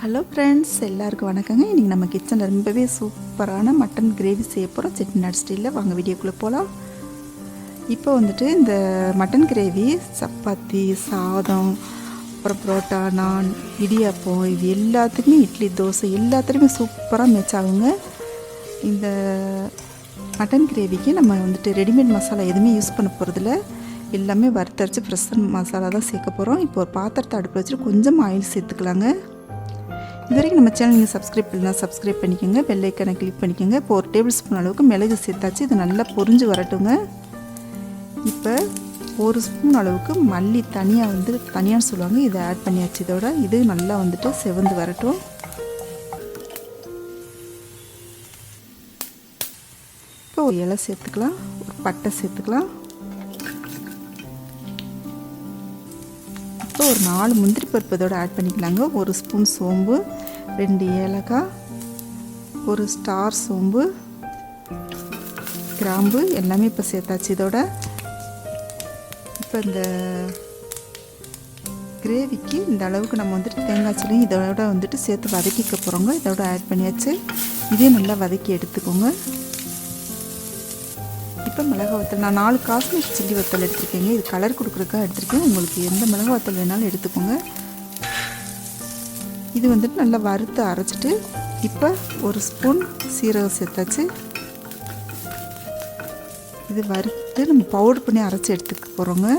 Hello friends, எல்லாருக்கும் வணக்கங்க. இன்றைக்கி நம்ம கிச்சனில் ரொம்பவே சூப்பரான மட்டன் கிரேவி செய்ய போகிறோம். செட்டிநாடு ஸ்டைலில். வாங்க வீடியோக்குள்ளே போகலாம். இப்போ வந்துட்டு இந்த மட்டன் கிரேவி சப்பாத்தி, சாதம், அப்புறம் புரோட்டா, நான், இடியாப்பம், இது எல்லாத்துக்குமே, இட்லி, தோசை எல்லாத்துலேயுமே சூப்பராக மேட்ச் ஆகுங்க. இந்த மட்டன் கிரேவிக்கு நம்ம வந்துட்டு ரெடிமேட் மசாலா எதுவுமே யூஸ் பண்ண போகிறதில்ல. எல்லாமே வறுத்தரைச்சி ஃப்ரெஷ்ஷான மசாலா தான் சேர்க்க போகிறோம். இப்போ ஒரு பாத்திரத்தை அடுப்பில் வச்சுட்டு கொஞ்சம் ஆயில் சேர்த்துக்கலாங்க. இது வரைக்கும் நம்ம சேனல் நீங்கள் சப்ஸ்கிரைப் பண்ணலாம், சப்ஸ்கிரைப் பண்ணிக்கோங்க. பெல் ஐக்கானை கிளிக் பண்ணிக்கோங்க. இப்போ ஒரு டேபிள் ஸ்பூன் அளவுக்கு மிளகு சேர்த்தாச்சு. இது நல்லா பொரிஞ்சு வரட்டுங்க. இப்போ ஒரு ஸ்பூன் அளவுக்கு மல்லி தனியான்னு சொல்லுவாங்க, இதை ஆட் பண்ணியாச்சு. இதோட இது நல்லா வந்துட்டு செவந்து வரட்டும். இப்போ ஒரு இலை சேர்த்துக்கலாம், ஒரு பட்டை சேர்த்துக்கலாம். இப்போ ஒரு 4 முந்திரி பருப்பு இதோட ஆட் பண்ணிக்கலாங்க. ஒரு ஸ்பூன் சோம்பு, 2 ஏலக்காய், ஒரு ஸ்டார் சோம்பு, கிராம்பு எல்லாமே இப்போ சேர்த்தாச்சு. இதோட இப்போ இந்த கிரேவிக்கு இந்த அளவுக்கு நம்ம வந்துட்டு தேங்காய் சட்னி இதோட வந்துட்டு சேர்த்து வதக்கிக்க போகிறோங்க. இதோட ஆட் பண்ணியாச்சு. இதே நல்லா வதக்கி எடுத்துக்கோங்க. இப்போ மிளகாய் வத்தல் நான் 4 காஷ்மீர் சில்லி வத்தல் எடுத்துருக்கேங்க. இது கலர் கொடுக்குறதுக்காக எடுத்துருக்கேன். உங்களுக்கு எந்த மிளகாய் வத்தல் வேணாலும் எடுத்துக்கோங்க. இது வந்துட்டு நல்லா வறுத்து அரைச்சிட்டு இப்போ ஒரு ஸ்பூன் சீரகம் சேர்த்தாச்சு. இது வறுத்து நம்ம பவுடர் பண்ணி அரைச்சி எடுத்துக்க போகிறோங்க.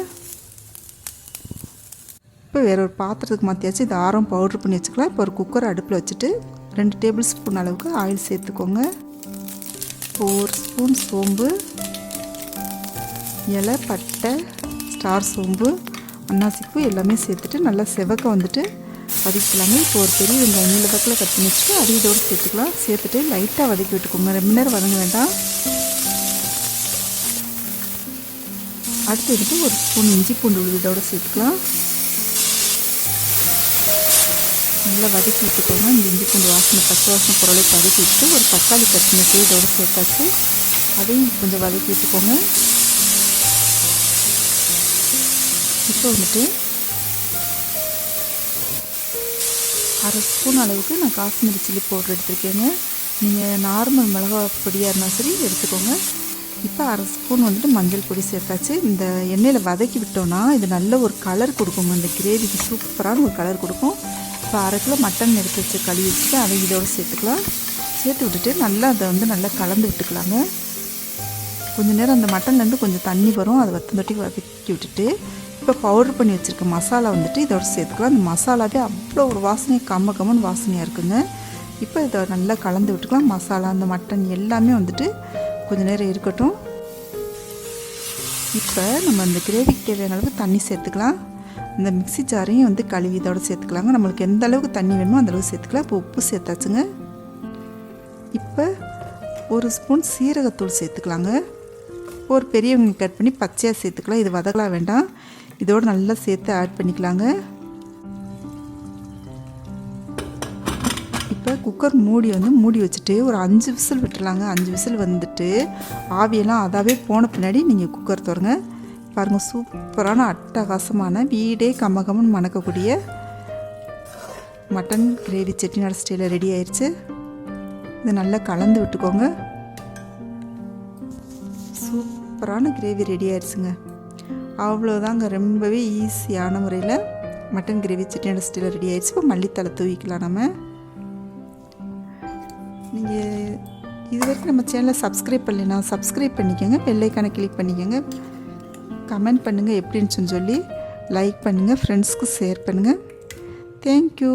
இப்போ வேற ஒரு பாத்திரத்துக்கு மாற்றியாச்சு. இது ஆரம் பவுடர் பண்ணி வச்சுக்கலாம். இப்போ ஒரு குக்கர் அடுப்பில் வச்சுட்டு 2 டேபிள் ஸ்பூன் அளவுக்கு ஆயில் சேர்த்துக்கோங்க. இப்போ ஒரு ஸ்பூன் சோம்பு, இலை, பட்டை, ஸ்டார் சோம்பு, அன்னாசிப்பூ எல்லாமே சேர்த்துட்டு நல்லா செவக்க வந்துட்டு வதக்கலாங்க. இப்போ ஒரு பெரிய வெங்காயம் நீல பக்கில் கட் பண்ணி வச்சுட்டு அது இதோடு சேர்த்துக்கலாம். சேர்த்துட்டு லைட்டாக வதக்கி விட்டுக்கோங்க. ரொம்ப நேரம் வதங்க வேண்டாம். அடுத்து வந்துட்டு ஒரு ஸ்பூன் இஞ்சி பூண்டு விழுது இதோட சேர்த்துக்கலாம். நல்லா வதக்கி விட்டுக்கோங்க. இந்த இஞ்சி பூண்டு வாசனை, பச்சை வாசனை பொருளை வதக்கி விட்டு ஒரு தக்காளி கட் பண்ணி இதோடு சேர்த்தாச்சு. அதையும் கொஞ்சம் வதக்கி விட்டுக்கோங்க. இப்போ வந்துட்டு 1/2 ஸ்பூன் அளவுக்கு நான் காஷ்மீரி சில்லி பவுடர் எடுத்துருக்கேங்க. நீங்கள் நார்மல் மிளகாய் பொடியாக இருந்தால் சரி எடுத்துக்கோங்க. இப்போ 1/2 ஸ்பூன் வந்துட்டு மஞ்சள் பொடி சேர்த்தாச்சு. இந்த எண்ணெயில் வதக்கி விட்டோன்னா இது நல்ல ஒரு கலர் கொடுக்குங்க. இந்த கிரேவிக்கு சூப்பரான ஒரு கலர் கொடுக்கும். இப்போ 1/2 கிலோ மட்டன் எடுத்து வச்சு கழுவி வச்சுட்டு அதை இதோடு சேர்த்துக்கலாம். சேர்த்து விட்டுட்டு நல்லா அதை நல்லா கலந்து விட்டுக்கலாங்க. கொஞ்சம் நேரம் அந்த மட்டன்லேருந்து கொஞ்சம் தண்ணி வரும், அதை தொட்டி வதக்கி விட்டுட்டு இப்போ பவுடர் பண்ணி வச்சுருக்க மசாலா வந்துட்டு இதோட சேர்த்துக்கலாம். அந்த மசாலாவே அவ்வளோ ஒரு வாசனை, கம்மன்னு வாசனையாக இருக்குங்க. இப்போ இதை நல்லா கலந்து விட்டுக்கலாம். மசாலா, அந்த மட்டன் எல்லாமே வந்துட்டு கொஞ்சம் நேரம் இருக்கட்டும். இப்போ நம்ம அந்த கிரேவிக்கு தேவையான அளவுக்கு தண்ணி சேர்த்துக்கலாம். இந்த மிக்ஸி ஜாரையும் கழுவி இதோட சேர்த்துக்கலாங்க. நம்மளுக்கு எந்த அளவுக்கு தண்ணி வேணுமோ அந்தளவுக்கு சேர்த்துக்கலாம். இப்போ உப்பு சேர்த்தாச்சுங்க. இப்போ ஒரு ஸ்பூன் சீரகத்தூள் சேர்த்துக்கலாங்க. ஒரு பெரிய வெங்காயம் கட் பண்ணி பச்சையாக சேர்த்துக்கலாம். இது வதக்கலாம் வேண்டாம். இதோடு நல்லா சேர்த்து ஆட் பண்ணிக்கலாங்க. இப்போ குக்கர் மூடி வச்சுட்டு ஒரு 5 விசில் விட்டுலாங்க. 5 விசில் வந்துட்டு ஆவியெல்லாம் அதாவே போன பின்னாடி நீங்கள் குக்கர் திறங்க. பாருங்கள், சூப்பரான அட்டகாசமான வீடே கம்மன்னு மணக்கக்கூடிய மட்டன் கிரேவி செட்டிநாடு ஸ்டைலில் ரெடி ஆயிடுச்சு. இதை நல்லா கலந்து விட்டுக்கோங்க. சூப்பரான கிரேவி ரெடி ஆயிடுச்சுங்க. அவ்வளோதாங்க. ரொம்பவே ஈஸியான முறையில் மட்டன் கிரேவி செட்டிநாடு ஸ்டைலில் ரெடி ஆயிடுச்சு. இப்போ மல்லித்தலை தூவிக்கலாம். நம்ம நீங்கள் இது வரைக்கும் நம்ம சேனலை சப்ஸ்கிரைப் பண்ணலைன்னா சப்ஸ்கிரைப் பண்ணிக்கோங்க. பெல் ஐக்கானை கிளிக் பண்ணிக்கோங்க. கமெண்ட் பண்ணுங்கள் எப்படின்னு சொல்லி லைக் பண்ணுங்கள். ஃப்ரெண்ட்ஸ்க்கு ஷேர் பண்ணுங்கள். தேங்க்யூ.